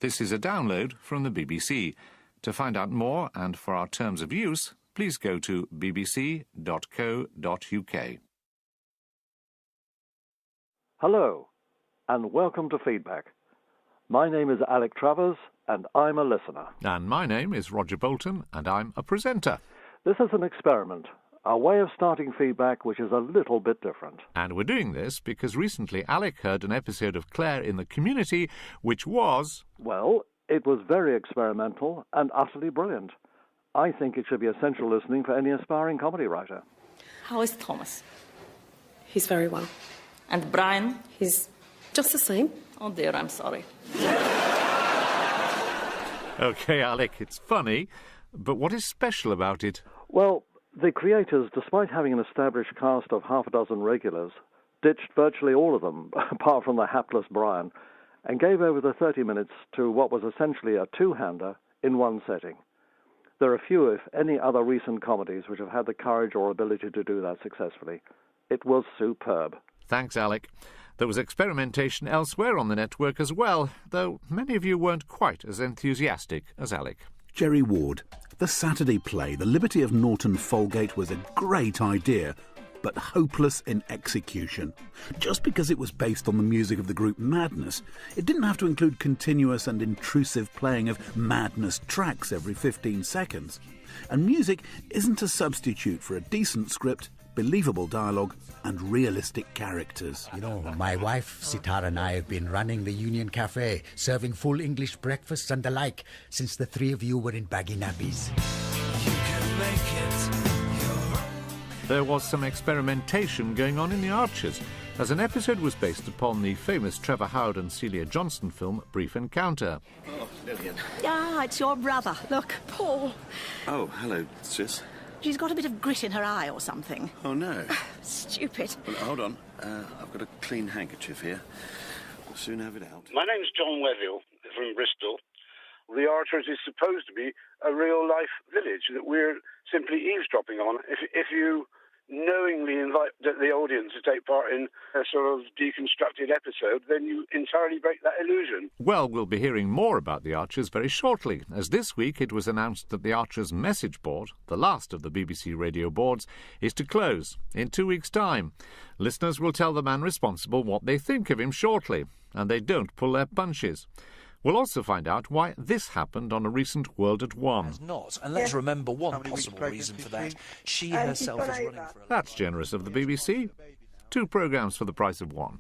This is a download from the BBC. To find out more and for our terms of use, please go to bbc.co.uk. Hello, and welcome to Feedback. My name is Alec Travers, and I'm a listener. And my name is Roger Bolton, and I'm a presenter. This is an experiment, a way of starting Feedback which is a little bit different. And we're doing this because recently Alec heard an episode of Claire in the Community, which was... Well, it was very experimental and utterly brilliant. I think it should be essential listening for any aspiring comedy writer. How is Thomas? He's very well. And Brian? He's just the same. Oh dear, I'm sorry. OK, Alec, it's funny, but what is special about it? Well, the creators, despite having an established cast of half a dozen regulars, ditched virtually all of them, apart from the hapless Brian, and gave over the 30 minutes to what was essentially a two-hander in one setting. There are few, if any, other recent comedies which have had the courage or ability to do that successfully. It was superb. Thanks, Alec. There was experimentation elsewhere on the network as well, though many of you weren't quite as enthusiastic as Alec. Jerry Ward. The Saturday play, The Liberty of Norton Folgate, was a great idea, but hopeless in execution. Just because it was based on the music of the group Madness, it didn't have to include continuous and intrusive playing of Madness tracks every 15 seconds. And music isn't a substitute for a decent script, believable dialogue and realistic characters. You know, my wife, Sitar, and I have been running the Union Cafe, serving full English breakfasts and the like, since the three of you were in baggy nappies. You can make it. There was some experimentation going on in The Archers, as an episode was based upon the famous Trevor Howard and Celia Johnston film Brief Encounter. Oh, Lillian. Ah, it's your brother. Look, Paul. Oh, hello, sis. She's got a bit of grit in her eye or something. Oh, no. Stupid. Well, hold on. I've got a clean handkerchief here. We'll soon have it out. My name's John Weville from Bristol. The Archers is supposed to be a real-life village that we're simply eavesdropping on. If you knowingly invite the audience to take part in a sort of deconstructed episode, then you entirely break that illusion. Well, we'll be hearing more about The Archers very shortly, as this week it was announced that The Archers message board, the last of the BBC radio boards, is to close in 2 weeks' time. Listeners will tell the man responsible what they think of him shortly, and they don't pull their punches. We'll also find out why this happened on a recent World at One. Not, and let's remember one possible reason for that. She herself is running for... That's generous of the BBC. 2 programmes for the price of 1.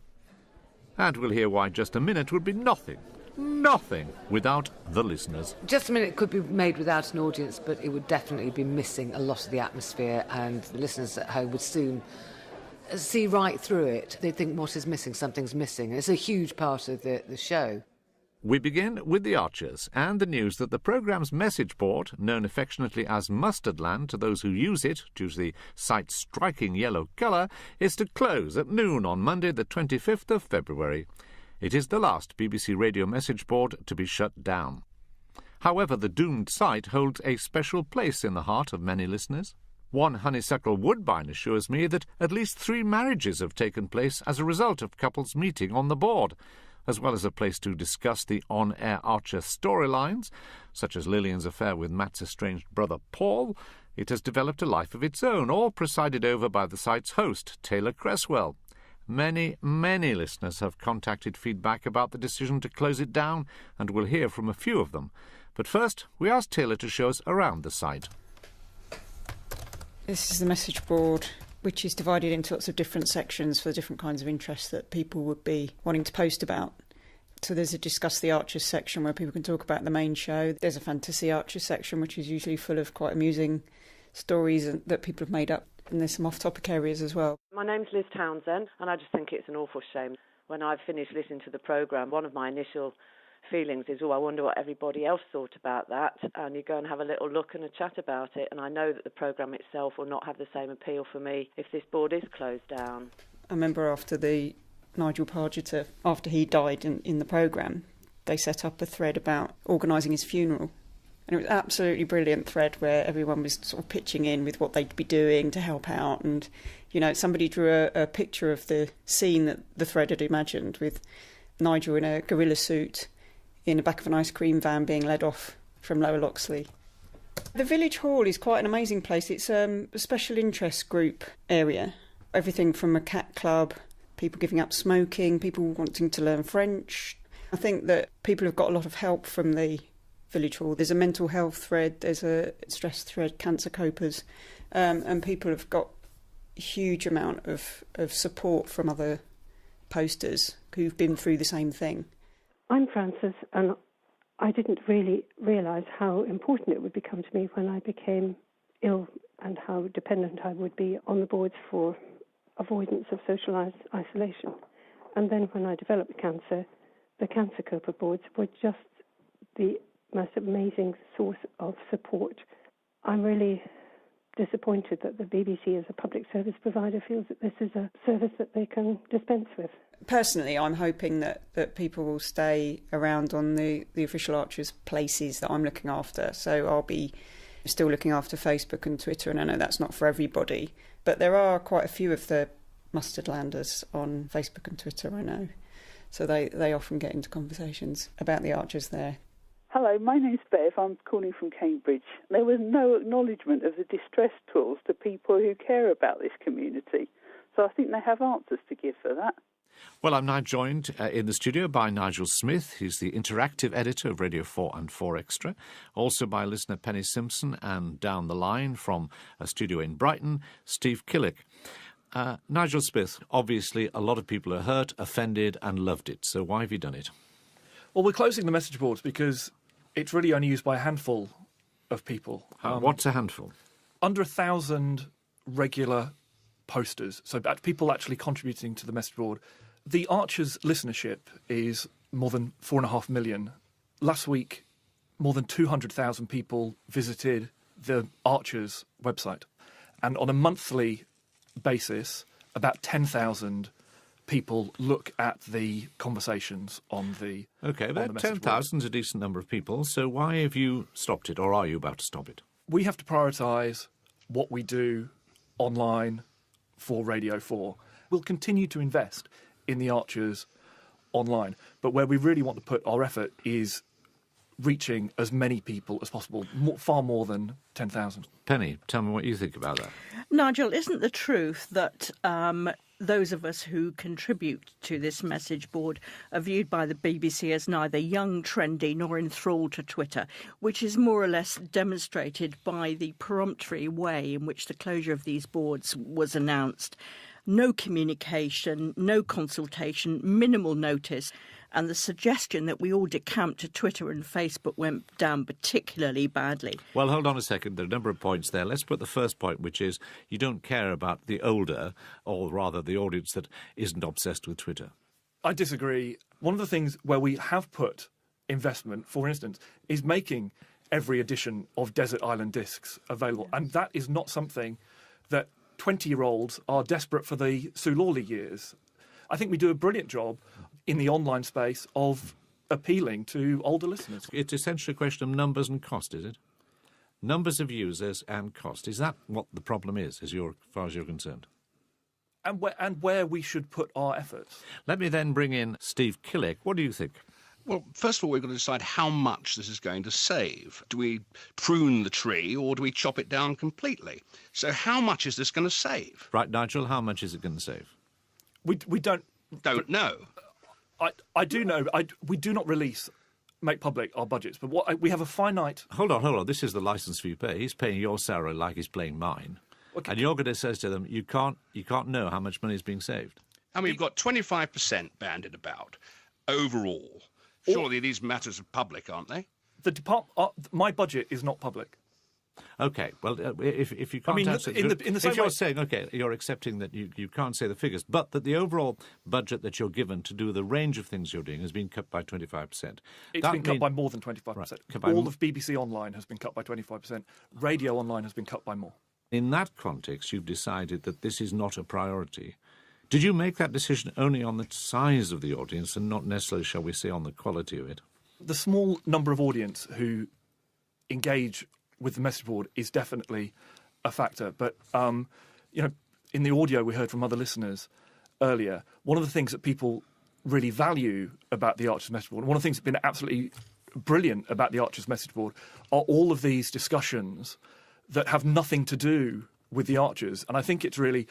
And we'll hear why Just a Minute would be nothing without the listeners. Just a Minute could be made without an audience, but it would definitely be missing a lot of the atmosphere, and the listeners at home would soon see right through it. They'd think, what is missing? Something's missing. And it's a huge part of the show. We begin with The Archers and the news that the programme's message board, known affectionately as Mustardland to those who use it due to the site's striking yellow colour, is to close at noon on Monday the 25th of February. It is the last BBC radio message board to be shut down. However, the doomed site holds a special place in the heart of many listeners. One honeysuckle woodbine assures me that at least 3 marriages have taken place as a result of couples meeting on the board, as well as a place to discuss the on-air Archer storylines, such as Lillian's affair with Matt's estranged brother Paul. It has developed a life of its own, all presided over by the site's host, Taylor Cresswell. Many listeners have contacted feedback about the decision to close it down, and we'll hear from a few of them. But first, we asked Taylor to show us around the site. This is the message board, which is divided into lots of different sections for the different kinds of interests that people would be wanting to post about. So there's a Discuss the Archers section where people can talk about the main show. There's a Fantasy Archers section, which is usually full of quite amusing stories that people have made up. And there's some off-topic areas as well. My name's Liz Townsend, and I just think it's an awful shame. When I've finished listening to the programme, one of my initial feelings is, I wonder what everybody else thought about that, and you go and have a little look and a chat about it, and I know that the programme itself will not have the same appeal for me if this board is closed down. I remember after the Nigel Pargeter, after he died in the programme, they set up a thread about organising his funeral, and it was an absolutely brilliant thread where everyone was sort of pitching in with what they'd be doing to help out, and somebody drew a picture of the scene that the thread had imagined with Nigel in a gorilla suit in the back of an ice cream van being led off from Lower Loxley. The Village Hall is quite an amazing place. It's a special interest group area. Everything from a cat club, people giving up smoking, people wanting to learn French. I think that people have got a lot of help from the Village Hall. There's a mental health thread, there's a stress thread, cancer copers, and people have got a huge amount of support from other posters who've been through the same thing. I'm Frances, and I didn't really realise how important it would become to me when I became ill and how dependent I would be on the boards for avoidance of social isolation. And then when I developed cancer, the Cancer Coper boards were just the most amazing source of support. I'm really disappointed that the BBC as a public service provider feels that this is a service that they can dispense with. Personally, I'm hoping that people will stay around on the official Archers places that I'm looking after. So I'll be still looking after Facebook and Twitter, and I know that's not for everybody. But there are quite a few of the Mustardlanders on Facebook and Twitter, I know. So they often get into conversations about the Archers there. Hello, my name's Bev. I'm calling from Cambridge. There was no acknowledgement of the distress tools to people who care about this community. So I think they have answers to give for that. Well, I'm now joined in the studio by Nigel Smith. He's the interactive editor of Radio 4 and 4 Extra. Also by listener Penny Simpson, and down the line from a studio in Brighton, Steve Killick. Nigel Smith, obviously a lot of people are hurt, offended and loved it. So why have you done it? Well, we're closing the message boards because it's really only used by a handful of people. What's a handful? Under 1,000 regular posters, so people actually contributing to the message board. The Archers listenership is more than 4.5 million. Last week, more than 200,000 people visited the Archers website. And on a monthly basis, about 10,000 people look at the conversations on the OK, but 10,000 is a decent number of people, so why have you stopped it, or are you about to stop it? We have to prioritise what we do online for Radio 4. We'll continue to invest in the Archers online, but where we really want to put our effort is reaching as many people as possible, far more than 10,000. Penny, tell me what you think about that. Nigel, isn't the truth that those of us who contribute to this message board are viewed by the BBC as neither young, trendy, nor enthralled to Twitter, which is more or less demonstrated by the peremptory way in which the closure of these boards was announced? No communication, no consultation, minimal notice, and the suggestion that we all decamp to Twitter and Facebook went down particularly badly. Well, hold on a second. There are a number of points there. Let's put the first point, which is you don't care about the older, or rather the audience that isn't obsessed with Twitter. I disagree. One of the things where we have put investment, for instance, is making every edition of Desert Island Discs available. And that is not something that 20-year-olds are desperate for the Sue Lawley years. I think we do a brilliant job in the online space of appealing to older listeners. It's essentially a question of numbers and cost, is it? Numbers of users and cost. Is that what the problem is, as far as you're concerned? And where we should put our efforts. Let me then bring in Steve Killick. What do you think? Well, first of all, we've got to decide how much this is going to save. Do we prune the tree or do we chop it down completely? So how much is this going to save? Right, Nigel, how much is it going to save? We don't know. I do know. We do not make public our budgets, but we have a finite... Hold on. This is the licence fee you pay. He's paying your salary like he's paying mine. Okay. And you're going to say to them, you can't know how much money is being saved. And we've got 25% banded about overall. Surely these matters are public, aren't they? My budget is not public. OK, well, if you can't answer... if you're saying, OK, you're accepting that you can't say the figures, but that the overall budget that you're given to do the range of things you're doing has been cut by 25%. It's been cut by more than 25%. Right, all of BBC Online has been cut by 25%. Radio Online has been cut by more. In that context, you've decided that this is not a priority. Did you make that decision only on the size of the audience and not necessarily, shall we say, on the quality of it? The small number of audience who engage with the message board is definitely a factor. But, in the audio we heard from other listeners earlier, one of the things that people really value about the Archers message board, one of the things that's been absolutely brilliant about the Archers message board, are all of these discussions that have nothing to do with the Archers. And I think it's really,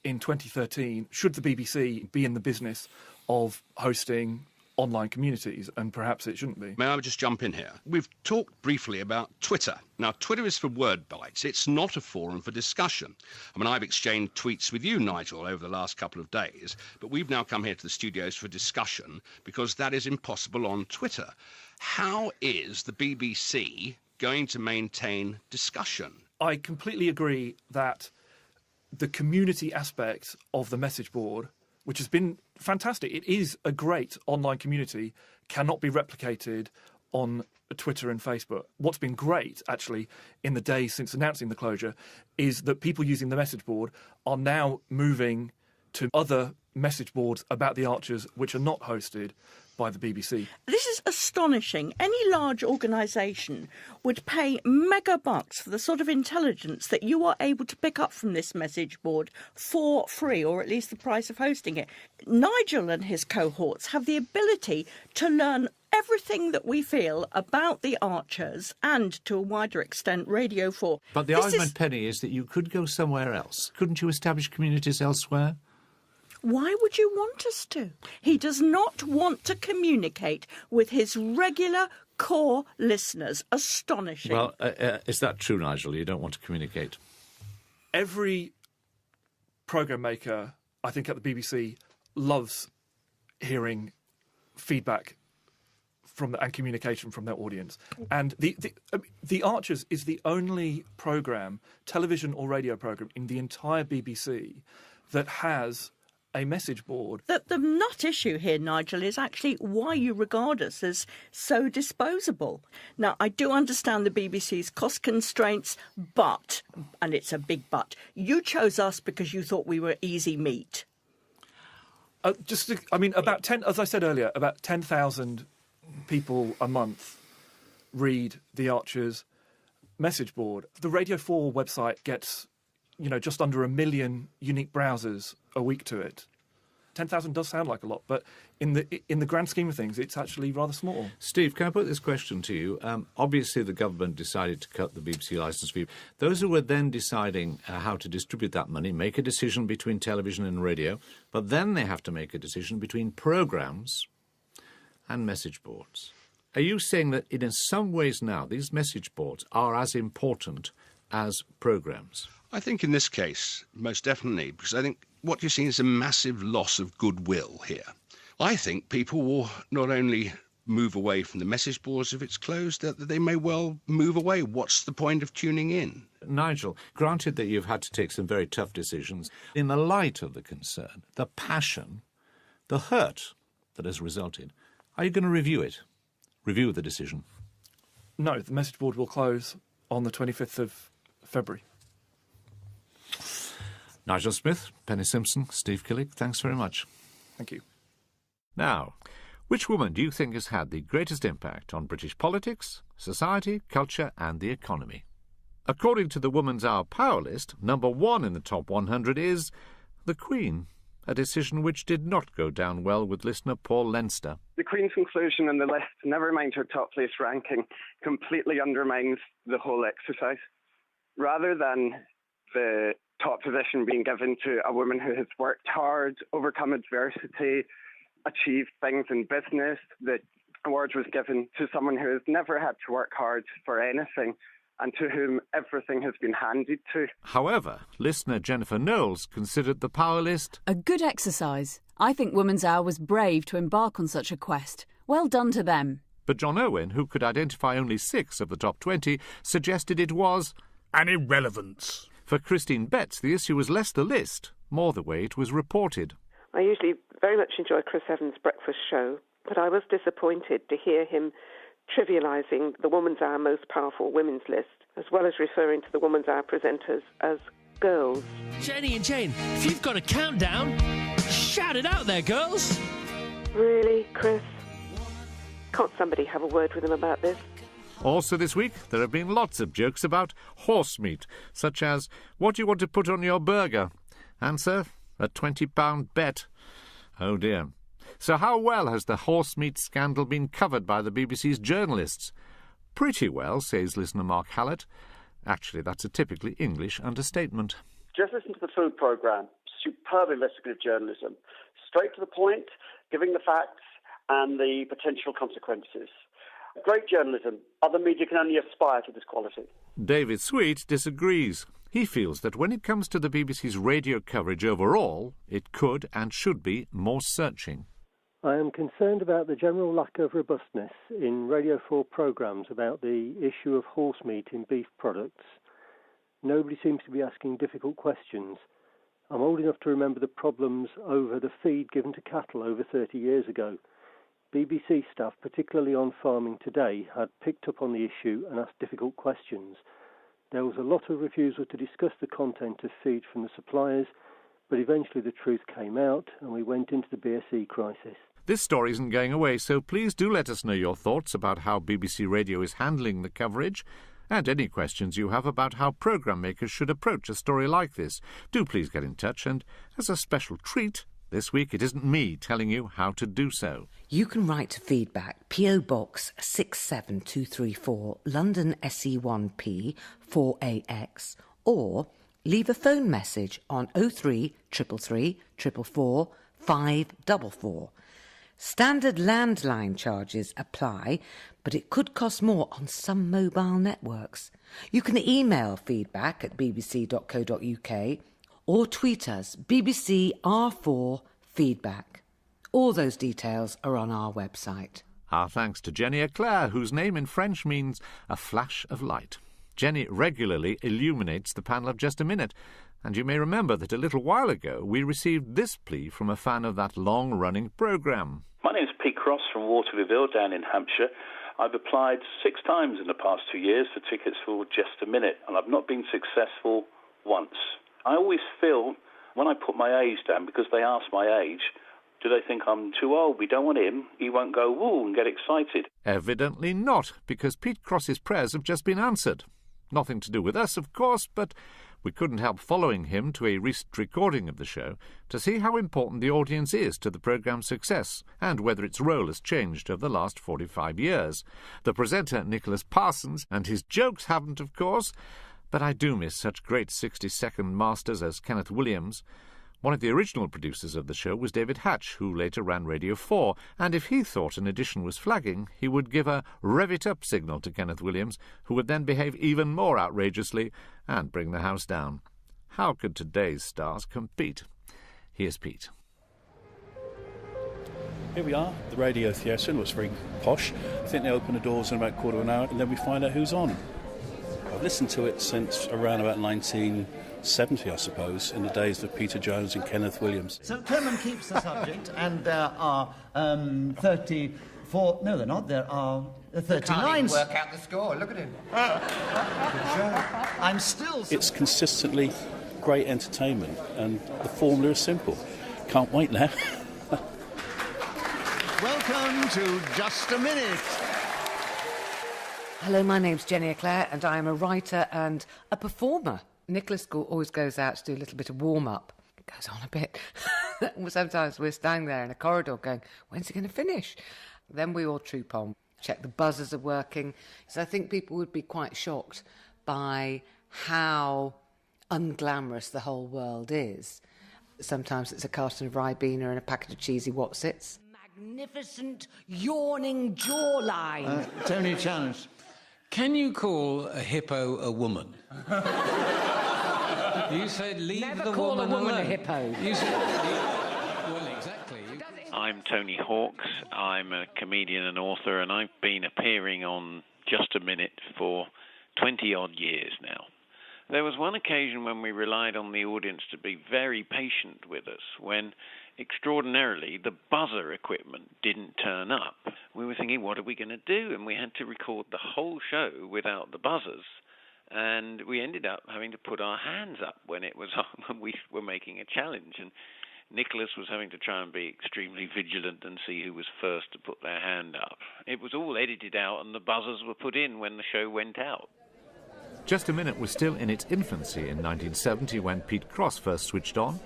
in 2013, should the BBC be in the business of hosting online communities, and perhaps it shouldn't be. May I just jump in here? We've talked briefly about Twitter. Now, Twitter is for word bites. It's not a forum for discussion. I mean, I've exchanged tweets with you, Nigel, over the last couple of days, but we've now come here to the studios for discussion because that is impossible on Twitter. How is the BBC going to maintain discussion? I completely agree that the community aspect of the message board, which has been fantastic, it is a great online community, cannot be replicated on Twitter and Facebook. What's been great, actually, in the days since announcing the closure, is that people using the message board are now moving to other message boards about the Archers, which are not hosted by the BBC. This is astonishing. Any large organisation would pay mega bucks for the sort of intelligence that you are able to pick up from this message board for free, or at least the price of hosting it. Nigel and his cohorts have the ability to learn everything that we feel about the Archers and, to a wider extent, Radio 4. But the argument, Penny, is that you could go somewhere else. Couldn't you establish communities elsewhere? Why would you want us to? He does not want to communicate with his regular core listeners. Astonishing. Well, is that true, Nigel? You don't want to communicate? Every programme maker, I think, at the BBC loves hearing feedback from and communication from their audience. And the Archers is the only programme, television or radio programme, in the entire BBC that has a message board. The nut issue here, Nigel, is actually why you regard us as so disposable. Now, I do understand the BBC's cost constraints, but, and it's a big but, you chose us because you thought we were easy meat. About 10, as I said earlier, about 10,000 people a month read the Archers message board. The Radio 4 website gets, just under 1 million unique browsers a week to it. 10,000 does sound like a lot, but in the grand scheme of things, it's actually rather small. Steve, can I put this question to you? Obviously, the government decided to cut the BBC licence fee. Those who were then deciding how to distribute that money make a decision between television and radio, but then they have to make a decision between programmes and message boards. Are you saying that in some ways now these message boards are as important as programmes? I think in this case, most definitely, because I think what you're seeing is a massive loss of goodwill here. I think people will not only move away from the message boards if it's closed, that they may well move away. What's the point of tuning in? Nigel, granted that you've had to take some very tough decisions, in the light of the concern, the passion, the hurt that has resulted, are you going to review it? Review the decision? No, the message board will close on the 25th of February. Nigel Smith, Penny Simpson, Steve Killick, thanks very much. Thank you. Now, which woman do you think has had the greatest impact on British politics, society, culture and the economy? According to the Woman's Hour Power List, number 1 in the top 100 is the Queen, a decision which did not go down well with listener Paul Leinster. The Queen's inclusion in the list, never mind her top place ranking, completely undermines the whole exercise. Rather than the top position being given to a woman who has worked hard, overcome adversity, achieved things in business, the award was given to someone who has never had to work hard for anything and to whom everything has been handed to. However, listener Jennifer Knowles considered the Power List a good exercise. I think Woman's Hour was brave to embark on such a quest. Well done to them. But John Owen, who could identify only 6 of the top 20, suggested it was an irrelevance. For Christine Betts, the issue was less the list, more the way it was reported. I usually very much enjoy Chris Evans' breakfast show, but I was disappointed to hear him trivialising the Woman's Hour most powerful women's list, as well as referring to the Woman's Hour presenters as girls. Jenny and Jane, if you've got a countdown, shout it out there, girls. Really, Chris? Can't somebody have a word with him about this? Also this week, there have been lots of jokes about horse meat, such as, what do you want to put on your burger? Answer, a £20 bet. Oh dear. So how well has the horse meat scandal been covered by the BBC's journalists? Pretty well, says listener Mark Hallett. Actually, that's a typically English understatement. Just listen to the food programme. Superb investigative journalism. Straight to the point, giving the facts and the potential consequences. Great journalism. Other media can only aspire to this quality. David Sweet disagrees. He feels that when it comes to the BBC's radio coverage overall, it could and should be more searching. I am concerned about the general lack of robustness in Radio 4 programmes about the issue of horse meat in beef products. Nobody seems to be asking difficult questions. I'm old enough to remember the problems over the feed given to cattle over 30 years ago. BBC staff, particularly on Farming Today, had picked up on the issue and asked difficult questions. There was a lot of refusal to discuss the content of feed from the suppliers, but eventually the truth came out and we went into the BSE crisis. This story isn't going away, so please do let us know your thoughts about how BBC Radio is handling the coverage, and any questions you have about how programme makers should approach a story like this. Do please get in touch, and as a special treat, this week it isn't me telling you how to do so. You can write to Feedback, P.O. Box 67234, London SE1P 4AX, or leave a phone message on 03 333 444 544. Standard landline charges apply, but it could cost more on some mobile networks. You can email feedback at bbc.co.uk or tweet us BBC R4 Feedback. All those details are on our website. Our thanks to Jenny Eclair, whose name in French means a flash of light. Jenny regularly illuminates the panel of Just a Minute, and you may remember that a little while ago we received this plea from a fan of that long-running programme. My name's Pete Cross from Waterlooville down in Hampshire. I've applied 6 times in the past 2 years for tickets for Just a Minute, and I've not been successful once. I always feel when I put my age down, because they ask my age, do they think I'm too old? We don't want him. He won't go woo and get excited. Evidently not, because Pete Cross's prayers have just been answered. Nothing to do with us, of course, but we couldn't help following him to a recent recording of the show to see how important the audience is to the programme's success and whether its role has changed over the last 45 years. The presenter, Nicholas Parsons, and his jokes haven't, of course, but I do miss such great 60-second masters as Kenneth Williams. One of the original producers of the show was David Hatch, who later ran Radio 4, and if he thought an edition was flagging, he would give a rev-it-up signal to Kenneth Williams, who would then behave even more outrageously and bring the house down. How could today's stars compete? Here's Pete. Here we are, the Radio Theatre, and it's very posh. I think they open the doors in about a quarter of an hour, and then we find out who's on. I've listened to it since around about 1970, I suppose, in the days of Peter Jones and Kenneth Williams. So Clement keeps the subject, and there are 34... No, they're not. There are 39... Can't even work out the score. Look at him. I'm still... It's consistently great entertainment, and the formula is simple. Can't wait now. Welcome to Just a Minute. Hello, my name's Jenny Eclair, and I am a writer and a performer. Nicholas always goes out to do a little bit of warm-up. It goes on a bit. Sometimes we're standing there in a corridor going, when's he going to finish? Then we all troop on, check the buzzers are working. So I think people would be quite shocked by how unglamorous the whole world is. Sometimes it's a carton of Ribena and a packet of cheesy Wotsits. Magnificent yawning jawline. Tony Challenge. Can you call a hippo a woman? You said leave Never the call woman a woman alone. a hippo. You said... Well, exactly. I'm Tony Hawkes. I'm a comedian and author, and I've been appearing on Just a Minute for 20-odd years now. There was one occasion when we relied on the audience to be very patient with us, when extraordinarily the buzzer equipment didn't turn up. We were thinking, what are we going to do? And we had to record the whole show without the buzzers. And we ended up having to put our hands up when it was when we were making a challenge. And Nicholas was having to try and be extremely vigilant and see who was first to put their hand up. It was all edited out, and the buzzers were put in when the show went out. Just a Minute was still in its infancy in 1970 when Pete Cross first switched on.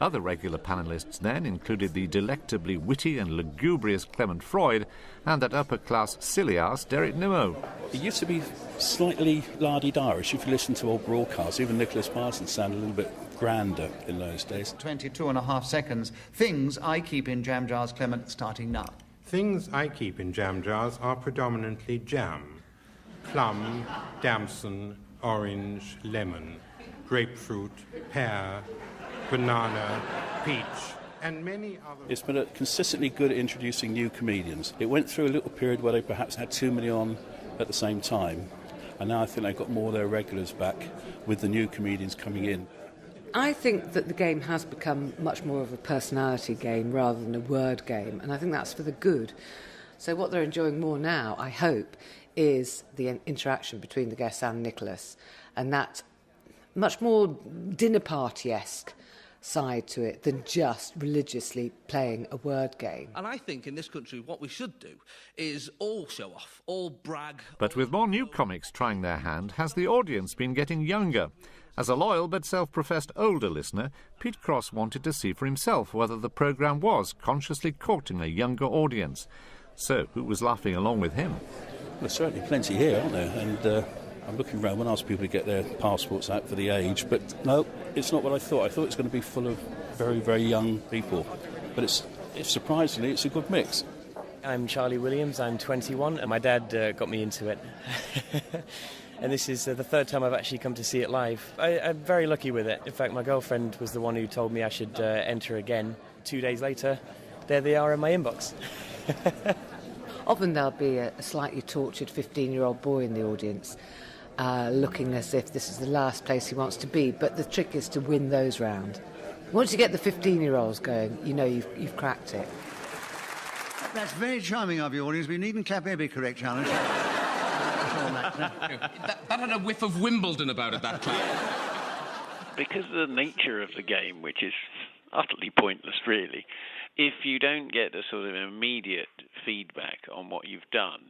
Other regular panellists then included the delectably witty and lugubrious Clement Freud and that upper-class silly-ass Derek Nimmo. It used to be slightly lardy-darish. If you listen to old broadcasts, even Nicholas Parsons sounded a little bit grander in those days. 22.5 seconds. Things I keep in jam jars, Clement, starting now. Things I keep in jam jars are predominantly jam. Plum, damson, orange, lemon, grapefruit, pear, banana, peach, and many others. It's been consistently good at introducing new comedians. It went through a little period where they perhaps had too many on at the same time, and now I think they've got more of their regulars back with the new comedians coming in. I think that the game has become much more of a personality game rather than a word game, and I think that's for the good. So what they're enjoying more now, I hope, is the interaction between the guests and Nicholas, and that much more dinner party-esque side to it than just religiously playing a word game. And I think in this country what we should do is all show off, all brag. But with more new comics trying their hand, has the audience been getting younger? As a loyal but self-professed older listener, Pete Cross wanted to see for himself whether the programme was consciously courting a younger audience. So, who was laughing along with him? There's certainly plenty here, aren't there? And I'm looking around when I ask people to get their passports out for the age, but no, it's not what I thought. I thought it was going to be full of very, very young people. But it's surprisingly, it's a good mix. I'm Charlie Williams, I'm 21, and my dad got me into it. And this is the third time I've actually come to see it live. I'm very lucky with it. In fact, my girlfriend was the one who told me I should enter again. 2 days later, there they are in my inbox. Often there'll be a slightly tortured 15-year-old boy in the audience, looking as if this is the last place he wants to be, but the trick is to win those round. Once you get the 15-year-olds going, you know you've cracked it. That's very charming of you, audience. We needn't clap every correct challenge. that had a whiff of Wimbledon about it, that clap. Because of the nature of the game, which is utterly pointless, really, if you don't get a sort of immediate feedback on what you've done,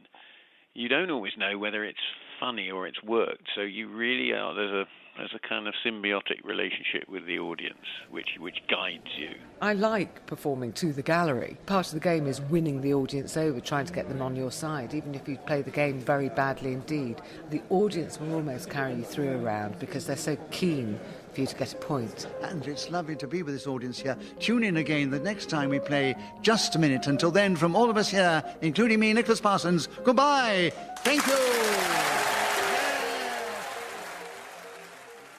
you don't always know whether it's funny or it's worked. So you really are, there's a kind of symbiotic relationship with the audience which guides you. I like performing to the gallery. Part of the game is winning the audience over, trying to get them on your side. Even if you play the game very badly indeed, the audience will almost carry you through a round because they're so keen for you to get a point. And it's lovely to be with this audience here. Tune in again the next time we play Just a Minute. Until then, from all of us here, including me, Nicholas Parsons, goodbye. Thank you.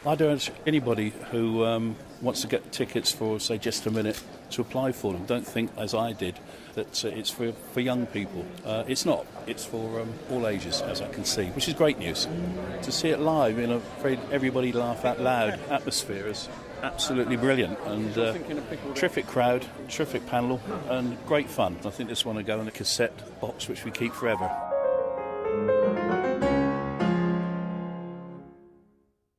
I'd urge anybody who wants to get tickets for, say, Just a Minute to apply for them. Don't think, as I did, that it's for young people. It's not. It's for all ages, as I can see, which is great news. To see it live in a very everybody laugh out loud atmosphere is absolutely brilliant. And terrific crowd, terrific panel, and great fun. I think this one will go in a cassette box, which we keep forever.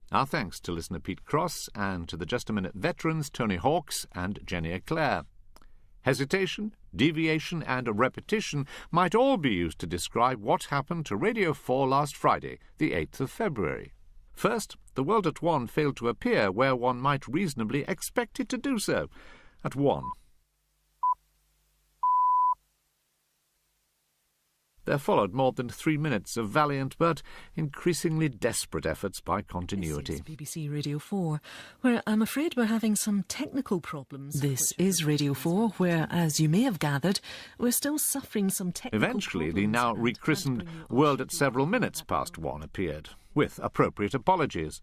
Our thanks to listener Pete Cross and to the Just a Minute veterans Tony Hawkes and Jenny Eclair. Hesitation, deviation and repetition might all be used to describe what happened to Radio 4 last Friday, the 8th of February. First, the world at 1 failed to appear where one might reasonably expect it to do so, at 1. There followed more than 3 minutes of valiant but increasingly desperate efforts by continuity. This is BBC Radio 4, where I'm afraid we're having some technical problems. This is Radio 4, where, as you may have gathered, we're still suffering some technical Eventually, problems. the now rechristened World at Several Minutes Past 1 appeared, with appropriate apologies.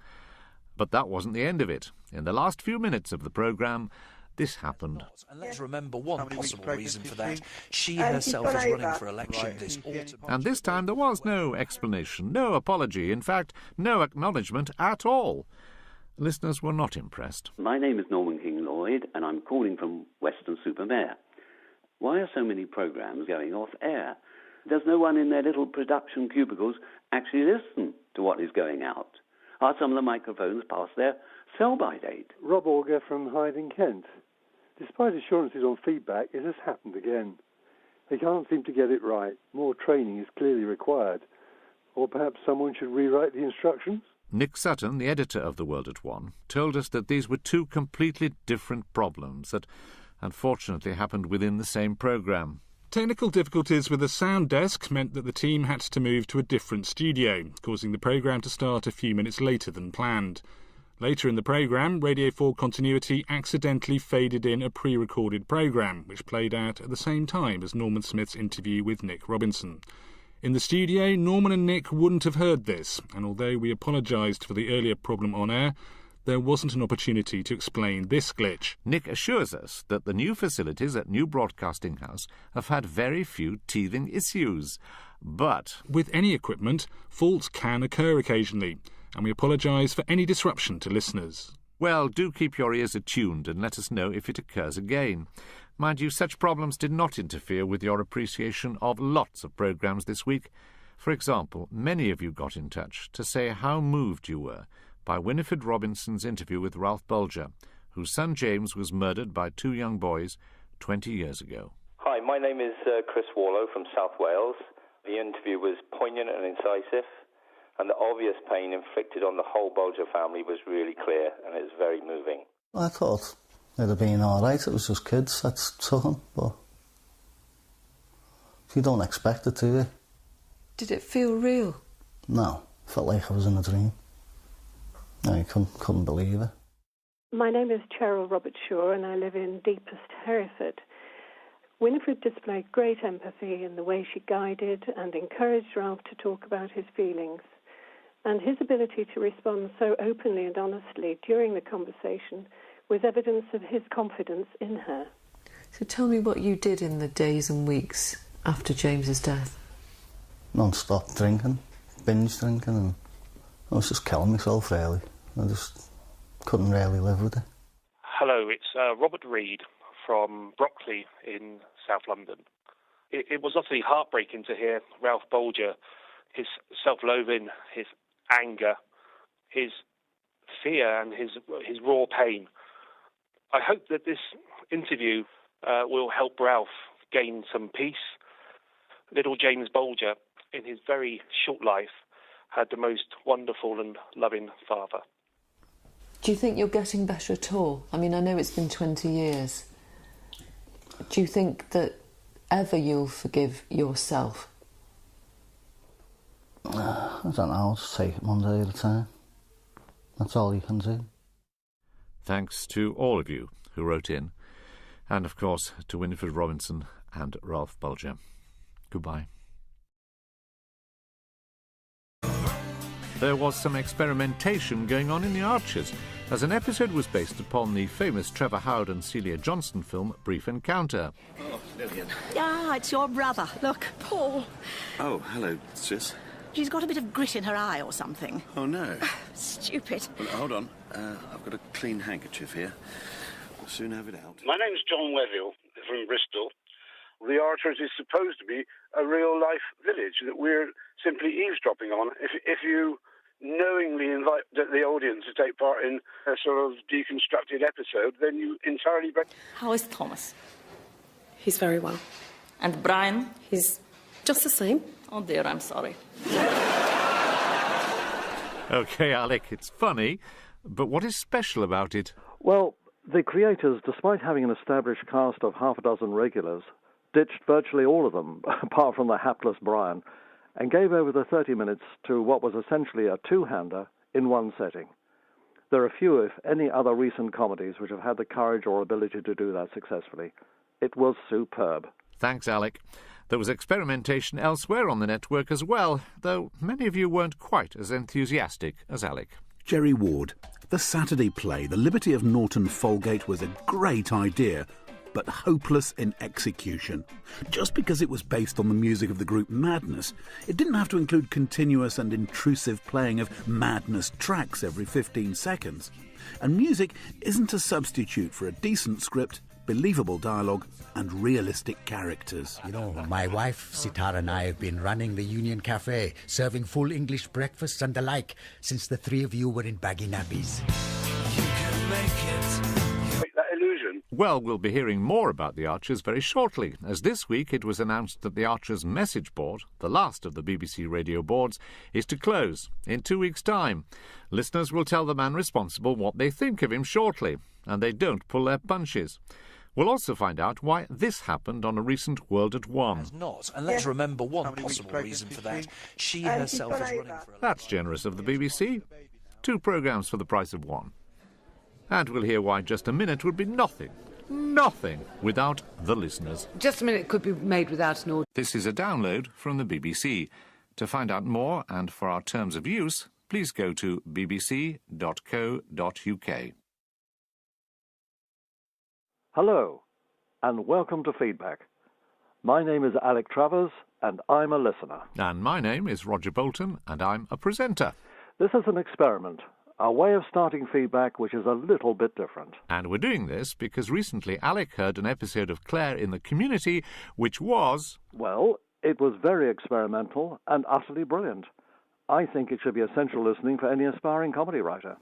But that wasn't the end of it. In the last few minutes of the programme, this happened. And let's remember one possible reason for that. She herself is running for election this autumn. And this time there was no explanation, no apology, in fact, no acknowledgement at all. Listeners were not impressed. My name is Norman King-Lloyd, and I'm calling from Weston-super-Mare. Why are so many programmes going off air? Does no one in their little production cubicles actually listen to what is going out? Are some of the microphones past their sell-by date? Rob Auger from Hyde in Kent. Despite assurances on feedback, it has happened again. They can't seem to get it right. More training is clearly required. Or perhaps someone should rewrite the instructions? Nick Sutton, the editor of The World at One, told us that these were two completely different problems that unfortunately happened within the same programme. Technical difficulties with the sound desk meant that the team had to move to a different studio, causing the programme to start a few minutes later than planned. Later in the programme, Radio 4 Continuity accidentally faded in a pre-recorded programme, which played out at the same time as Norman Smith's interview with Nick Robinson. In the studio, Norman and Nick wouldn't have heard this, and although we apologised for the earlier problem on air, there wasn't an opportunity to explain this glitch. Nick assures us that the new facilities at New Broadcasting House have had very few teething issues. But with any equipment, faults can occur occasionally, and we apologise for any disruption to listeners. Well, do keep your ears attuned and let us know if it occurs again. Mind you, such problems did not interfere with your appreciation of lots of programmes this week. For example, many of you got in touch to say how moved you were by Winifred Robinson's interview with Ralph Bulger, whose son James was murdered by two young boys 20 years ago. Hi, my name is Chris Warlow from South Wales. The interview was poignant and incisive, and the obvious pain inflicted on the whole Bulger family was really clear, and it was very moving. I thought it'd have been all right. It was just kids, that's something, but you don't expect it, do you? Did it feel real? No, felt like I was in a dream. I couldn't believe it. My name is Cheryl Robert Shaw and I live in deepest Hereford. Winifred displayed great empathy in the way she guided and encouraged Ralph to talk about his feelings. And his ability to respond so openly and honestly during the conversation was evidence of his confidence in her. So tell me what you did in the days and weeks after James's death. Non-stop drinking, binge drinking, and I was just killing myself, really. I just couldn't really live with it. Hello, it's Robert Reed from Brockley in South London. It was utterly heartbreaking to hear Ralph Bulger, his self-loathing, his anger, his fear and his raw pain. I hope that this interview will help Ralph gain some peace. Little James Bulger, in his very short life, had the most wonderful and loving father. Do you think you're getting better at all? I mean, I know it's been 20 years. Do you think that ever you'll forgive yourself? I don't know, I'll just take it one day at a time. That's all you can do. Thanks to all of you who wrote in, and of course to Winifred Robinson and Ralph Bulger. Goodbye. There was some experimentation going on in the Archers, as an episode was based upon the famous Trevor Howard and Celia Johnston film Brief Encounter. Oh, Lillian. Ah, it's your brother. Look, Paul. Oh, hello, sis. She's got a bit of grit in her eye or something. Oh, no. Stupid. Well, hold on. I've got a clean handkerchief here. We'll soon have it out. My name's John Weville from Bristol. The Archers is supposed to be a real-life village that we're simply eavesdropping on. If you knowingly invite the audience to take part in a sort of deconstructed episode, then you entirely break... How is Thomas? He's very well. And Brian? He's just the same. Oh dear, I'm sorry. OK, Alec, it's funny, but what is special about it? Well, the creators, despite having an established cast of half a dozen regulars, ditched virtually all of them, apart from the hapless Brian, and gave over the 30 minutes to what was essentially a two-hander in one setting. There are few, if any, other recent comedies which have had the courage or ability to do that successfully. It was superb. Thanks, Alec. There was experimentation elsewhere on the network as well, though many of you weren't quite as enthusiastic as Alec. Jerry Ward. The Saturday play, The Liberty of Norton Folgate, was a great idea, but hopeless in execution. Just because it was based on the music of the group Madness, it didn't have to include continuous and intrusive playing of Madness tracks every 15 seconds. And music isn't a substitute for a decent script, believable dialogue and realistic characters. You know, my wife, Sitar, and I have been running the Union Cafe, serving full English breakfasts and the like, since the three of you were in baggy nappies. That illusion. Well, we'll be hearing more about the Archers very shortly, as this week it was announced that the Archers message board, the last of the BBC radio boards, is to close in 2 weeks' time. Listeners will tell the man responsible what they think of him shortly, and they don't pull their punches. We'll also find out why this happened on a recent World at One. Not, and let's remember one possible reason for that. She herself is running for... That's generous of the BBC. 2 programmes for the price of 1. And we'll hear why Just a Minute would be nothing without the listeners. Just a Minute could be made without an audience. This is a download from the BBC. To find out more and for our terms of use, please go to bbc.co.uk. Hello, and welcome to Feedback. My name is Alec Travers, and I'm a listener. And my name is Roger Bolton, and I'm a presenter. This is an experiment, a way of starting Feedback which is a little bit different. And we're doing this because recently Alec heard an episode of Claire in the Community, which was... Well, it was very experimental and utterly brilliant. I think it should be essential listening for any aspiring comedy writer.